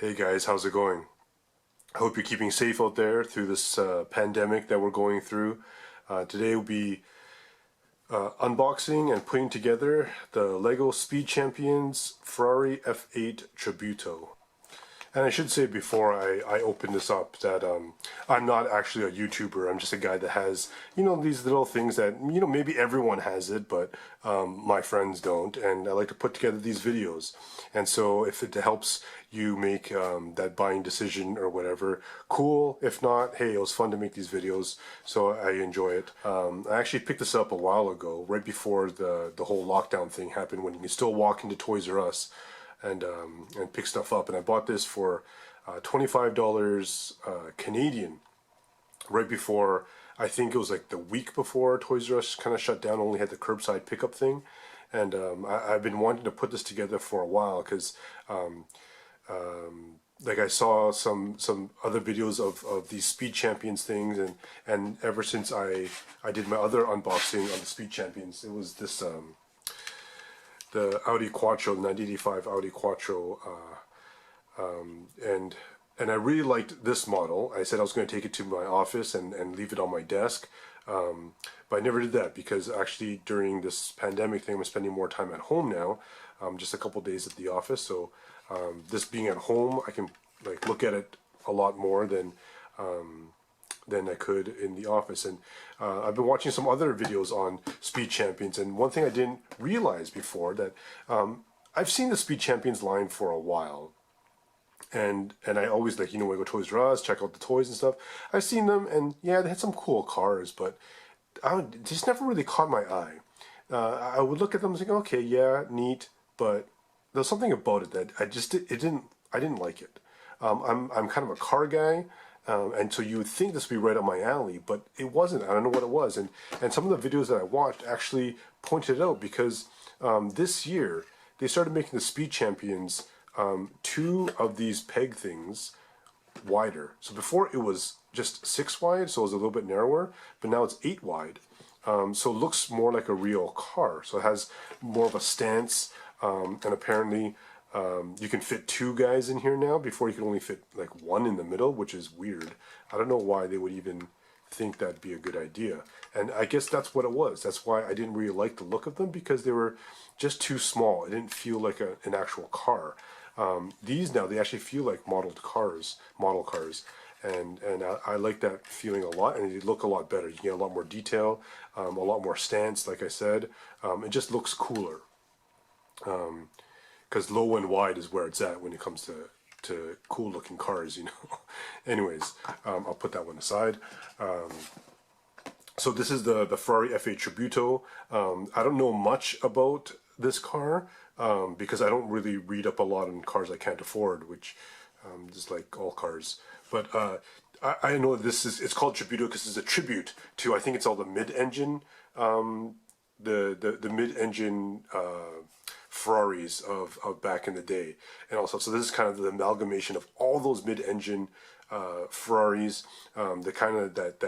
Hey guys, how's it going? I hope you're keeping safe out there through this pandemic that we're going through. Today we'll be unboxing and putting together the Lego Speed Champions Ferrari F8 Tributo. And I should say before I open this up that I'm not actually a YouTuber. I'm just a guy that has, these little things that, maybe everyone has it, but my friends don't. And I like to put together these videos. And so if it helps you make that buying decision or whatever, cool. If not, hey, it was fun to make these videos, so I enjoy it. I actually picked this up a while ago, right before the whole lockdown thing happened, when you can still walk into Toys R Us and pick stuff up. And I bought this for $25 Canadian, right before, I think it was like the week before Toys R Us kind of shut down, only had the curbside pickup thing. And I've been wanting to put this together for a while because like I saw some other videos of these Speed Champions things, and ever since I did my other unboxing on the Speed Champions, it was this the Audi Quattro, 1985 Audi Quattro, and I really liked this model. I said I was going to take it to my office and leave it on my desk, but I never did that because actually during this pandemic thing, I'm spending more time at home now, just a couple days at the office. So this being at home, I can like look at it a lot more than I could in the office. And I've been watching some other videos on Speed Champions, and one thing I didn't realize before, that I've seen the Speed Champions line for a while, and I always, like, when I go to Toys R Us, check out the toys and stuff, I've seen them, and yeah, they had some cool cars, but they just never really caught my eye. I would look at them and think, okay, yeah, neat, but there's something about it that I didn't like it. I'm kind of a car guy. And so you would think this would be right up my alley, but it wasn't. I don't know what it was. And some of the videos that I watched actually pointed it out, because this year they started making the Speed Champions two of these peg things wider. So before it was just 6 wide, so it was a little bit narrower, but now it's 8 wide. So it looks more like a real car. So it has more of a stance, and apparently you can fit 2 guys in here now. Before you could only fit like 1 in the middle, which is weird. I don't know why they would even think that'd be a good idea. And I guess that's what it was. That's why I didn't really like the look of them, because they were just too small. It didn't feel like an actual car. These now, they actually feel like model cars. And I like that feeling a lot, and they look a lot better. You get a lot more detail, a lot more stance, like I said. It just looks cooler. Because low and wide is where it's at when it comes to cool looking cars, Anyways, I'll put that one aside. So this is the Ferrari F8 Tributo. I don't know much about this car because I don't really read up a lot on cars I can't afford, which is like all cars. But I know it's called Tributo because it's a tribute to, I think it's all the mid-engine, the mid-engine Ferraris of back in the day. And also, so this is kind of the amalgamation of all those mid-engine Ferraris, the kind of that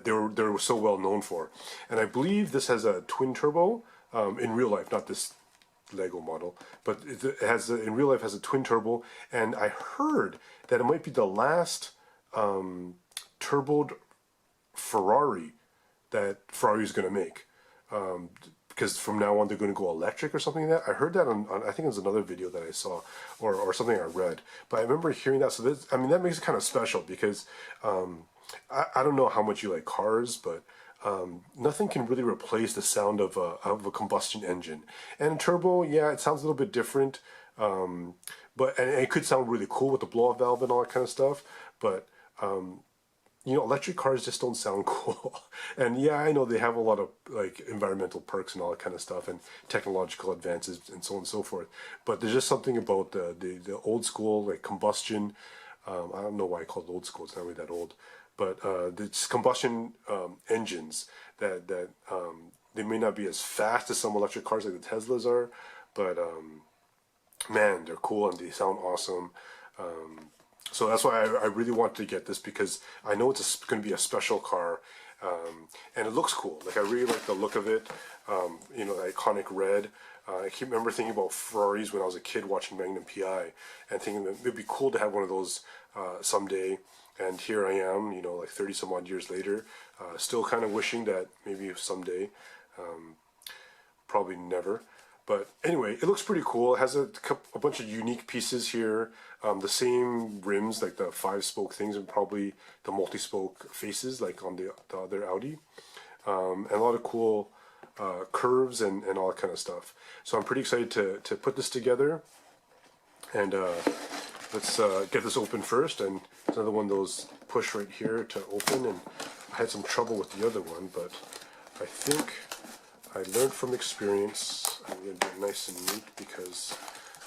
they were so well known for. And I believe this has a twin turbo in real life, not this Lego model, but it has in real life has a twin turbo. And I heard that it might be the last turboed Ferrari that Ferrari is going to make. Because from now on they're going to go electric or something like that. I heard that on I think it was another video that I saw, or something I read. But I remember hearing that. So this, I mean, that makes it kind of special, because I don't know how much you like cars, but nothing can really replace the sound of a combustion engine. And a turbo, yeah, it sounds a little bit different, but and it could sound really cool with the blow-off valve and all that kind of stuff. But electric cars just don't sound cool. And yeah, I know they have a lot of like environmental perks and all that kind of stuff, and technological advances and so on and so forth. But there's just something about the old school, like combustion. I don't know why I call it old school. It's not really that old. But the combustion engines that they may not be as fast as some electric cars like the Teslas are, but man, they're cool and they sound awesome. So that's why I really wanted to get this, because I know it's going to be a special car, and it looks cool. Like, I really like the look of it, the iconic red. I keep remember thinking about Ferraris when I was a kid watching Magnum PI and thinking that it'd be cool to have one of those someday. And here I am, you know, like 30 some odd years later, still kind of wishing that maybe someday, probably never. But anyway, it looks pretty cool. It has a bunch of unique pieces here. The same rims, like the 5-spoke things, and probably the multi-spoke faces, like on the other Audi. And a lot of cool curves and all that kind of stuff. So I'm pretty excited to put this together. And let's get this open first. And it's another one of those push right here to open. And I had some trouble with the other one, but I think I learned from experience. I'm going to do it nice and neat because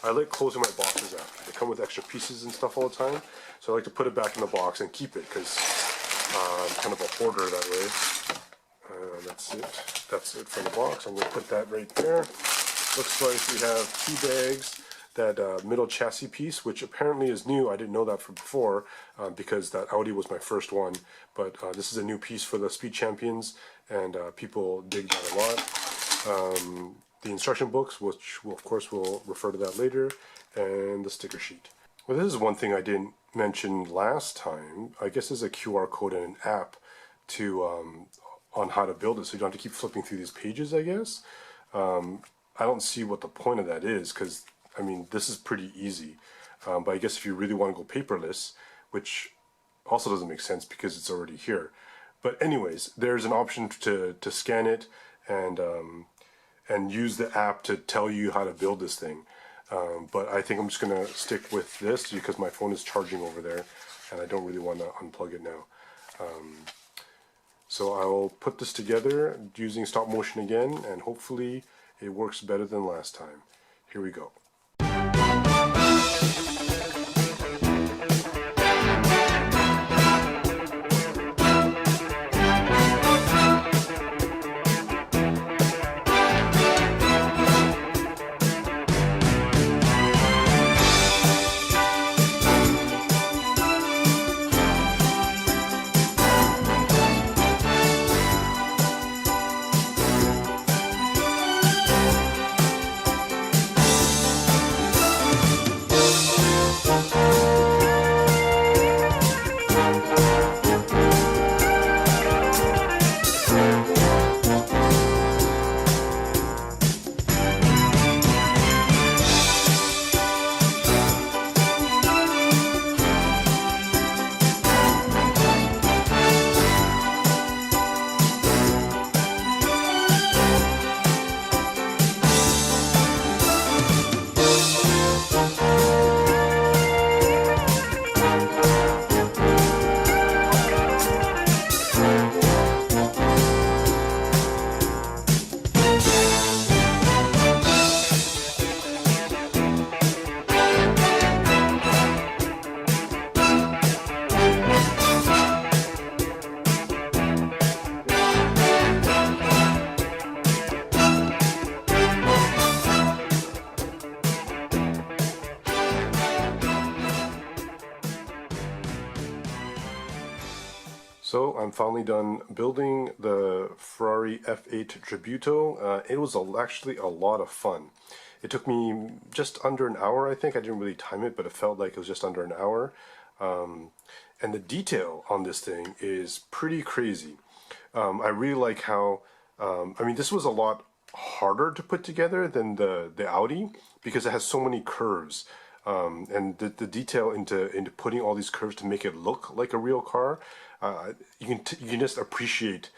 I like closing my boxes after. They come with extra pieces and stuff all the time. So I like to put it back in the box and keep it because I'm kind of a hoarder that way. That's it. That's it for the box. I'm going to put that right there. Looks like we have 2 bags. That middle chassis piece, which apparently is new. I didn't know that from before because that Audi was my first one. But this is a new piece for the Speed Champions, and people dig that a lot. The instruction books, which will, of course, we'll refer to that later, and the sticker sheet. Well, this is one thing I didn't mention last time. I guess there's a QR code and an app to on how to build it, so you don't have to keep flipping through these pages, I guess. I don't see what the point of that is, because, I mean, this is pretty easy. But I guess if you really want to go paperless, which also doesn't make sense because it's already here. But anyways, there's an option to scan it and use the app to tell you how to build this thing. But I think I'm just going to stick with this because my phone is charging over there and I don't really want to unplug it now. So I'll put this together using stop motion again, and hopefully it works better than last time. Here we go. So I'm finally done building the Ferrari F8 Tributo. It was actually a lot of fun. It took me just under an hour, I think. I didn't really time it, but it felt like it was just under an hour. And the detail on this thing is pretty crazy. I really like how, I mean, this was a lot harder to put together than the Audi because it has so many curves. And the detail into putting all these curves to make it look like a real car, you can just appreciate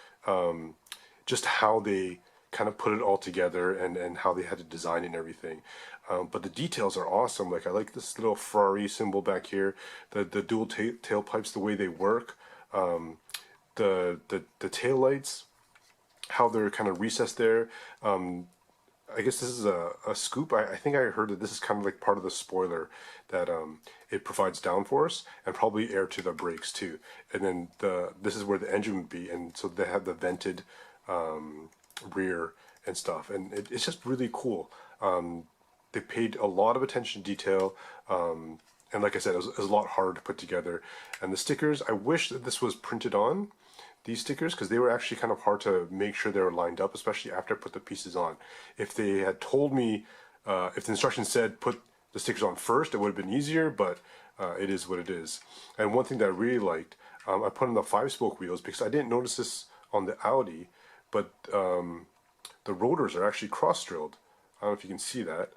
just how they kind of put it all together and how they had to design it and everything. But the details are awesome. Like I like this little Ferrari symbol back here, the dual tailpipes, the way they work, the tail lights, how they're kind of recessed there. I guess this is a scoop. I think I heard that this is kind of like part of the spoiler that it provides downforce and probably air to the brakes too. And then this is where the engine would be, and so they have the vented rear and stuff, and it's just really cool. They paid a lot of attention to detail, and like I said, it was a lot harder to put together. And the stickers, I wish that this was printed on, these stickers, because they were actually kind of hard to make sure they were lined up, especially after I put the pieces on. If they had told me, if the instructions said put the stickers on first, it would have been easier, but it is what it is. And one thing that I really liked, I put on the 5-spoke wheels because I didn't notice this on the Audi, but the rotors are actually cross-drilled. I don't know if you can see that.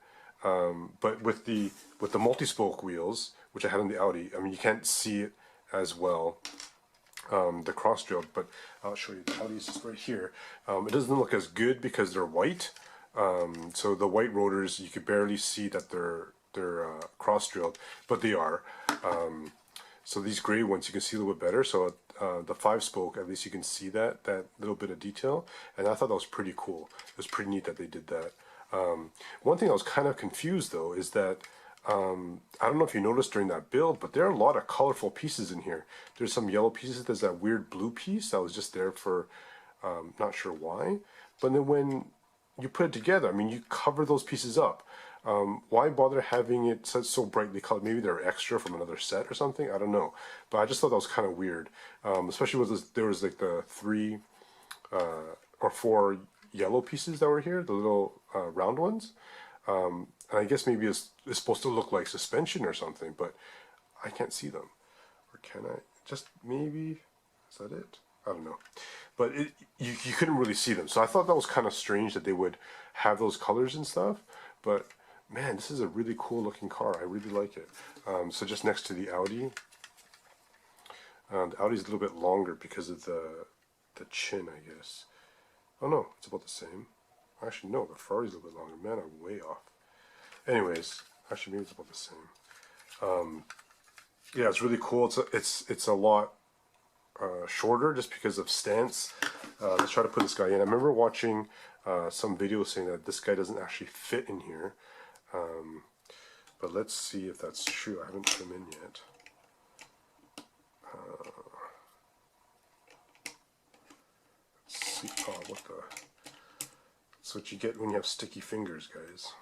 But with the multi-spoke wheels, which I had on the Audi, I mean, you can't see it as well, the cross-drilled, but I'll show you. The Audi's just right here. It doesn't look as good because they're white. So the white rotors, you could barely see that they're cross-drilled, but they are. So these gray ones, you can see a little bit better. So the 5-spoke, at least you can see that little bit of detail, and I thought that was pretty cool. It was pretty neat that they did that. One thing I was kind of confused though is that I don't know if you noticed during that build, but there are a lot of colorful pieces in here. There's some yellow pieces. There's that weird blue piece that was just there for not sure why. But then when you put it together, I mean, you cover those pieces up. Why bother having it so brightly colored? Maybe they're extra from another set or something. I don't know. But I just thought that was kind of weird, especially with this, there was like the 3 or 4 yellow pieces that were here, the little round ones. And I guess maybe it's supposed to look like suspension or something, but I can't see them. Or can I? Just maybe? Is that it? I don't know. But you couldn't really see them. So I thought that was kind of strange that they would have those colors and stuff. But man, this is a really cool looking car. I really like it. So just next to the Audi. The Audi's a little bit longer because of the chin, I guess. Oh no, it's about the same. Actually, no, the Ferrari's a little bit longer. Man, I'm way off. Anyways, actually, maybe it's about the same. Yeah, it's really cool. It's a lot shorter just because of stance. Let's try to put this guy in. I remember watching some videos saying that this guy doesn't actually fit in here. But let's see if that's true. I haven't put him in yet. Let's see. Oh, what the... That's what you get when you have sticky fingers, guys.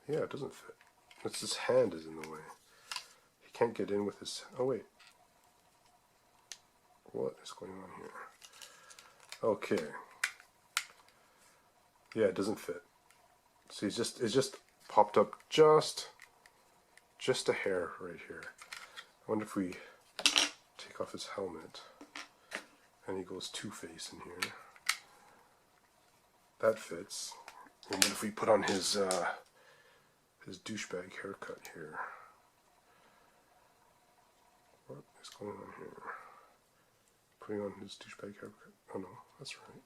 Yeah, it doesn't fit. It's his hand is in the way. He can't get in with his... Oh, wait. What is going on here? Okay. Yeah, it doesn't fit. See, it's just popped up just a hair right here. I wonder if we take off his helmet and he goes two-face in here. That fits. And then if we put on his douchebag haircut here. What is going on here? Putting on his douchebag haircut. Oh no, that's right.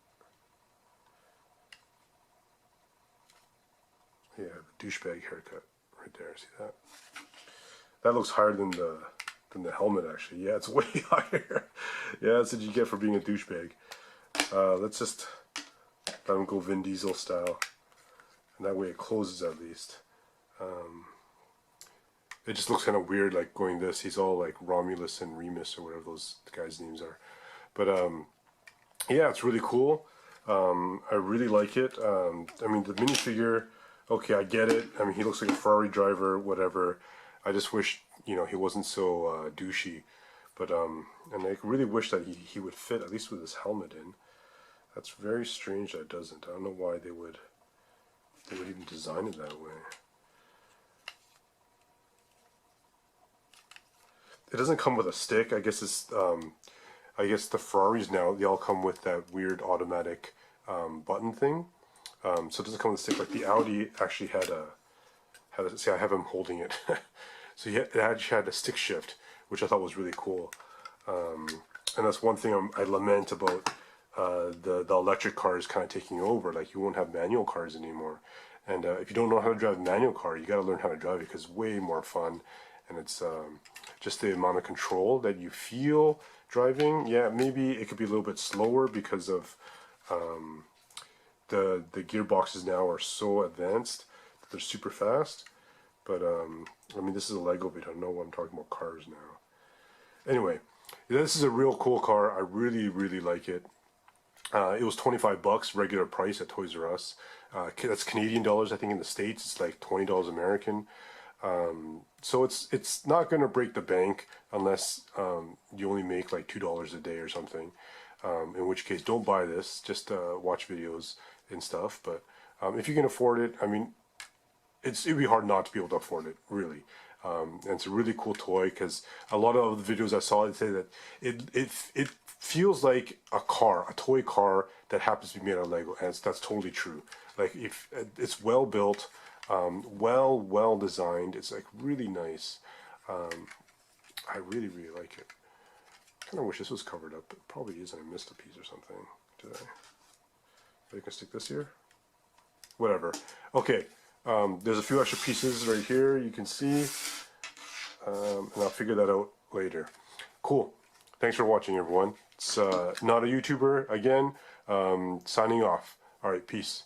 Yeah, the douchebag haircut right there. See that? That looks higher than the helmet actually. Yeah, it's way higher. Yeah, that's what you get for being a douchebag. Let's just let him go Vin Diesel style, and that way it closes at least. It just looks kind of weird, like going this. He's all like Romulus and Remus or whatever those guys' names are. But yeah, it's really cool. I really like it. I mean, the minifigure, okay, I get it. I mean, he looks like a Ferrari driver, whatever. I just wish, you know, he wasn't so douchey. But and I really wish that he would fit at least with his helmet in. That's very strange that it doesn't. I don't know why they would even design it that way. It doesn't come with a stick. I guess it's I guess the Ferraris now, they all come with that weird automatic button thing. So it doesn't come with a stick. Like the Audi actually had a see, I have him holding it. So it actually had a stick shift, which I thought was really cool. And that's one thing I lament about the electric cars kind of taking over. Like, you won't have manual cars anymore. And if you don't know how to drive a manual car, you got to learn how to drive it because it's way more fun. And it's just the amount of control that you feel driving. Yeah, maybe it could be a little bit slower because of the gearboxes now are so advanced that they're super fast. But I mean, this is a Lego video. I don't know what I'm talking about cars now. Anyway, this is a real cool car. I really, really like it. It was $25 regular price at Toys R Us. That's Canadian dollars. I think in the States it's like $20 American. So it's not going to break the bank unless you only make like $2 a day or something. In which case, don't buy this. Just watch videos and stuff. But if you can afford it, I mean, it'd be hard not to be able to afford it, really. And it's a really cool toy because a lot of the videos I saw, they say that it feels like a car, a toy car that happens to be made out of Lego, and that's totally true. Like if it's well built, well designed, it's like really nice. I really like it. Kind of wish this was covered up. It probably is. I missed a piece or something. Did I? Maybe I can stick this here. Whatever. Okay. There's a few extra pieces right here you can see, and I'll figure that out later. Cool. Thanks for watching, everyone. It's not a YouTuber again. Signing off. All right. Peace.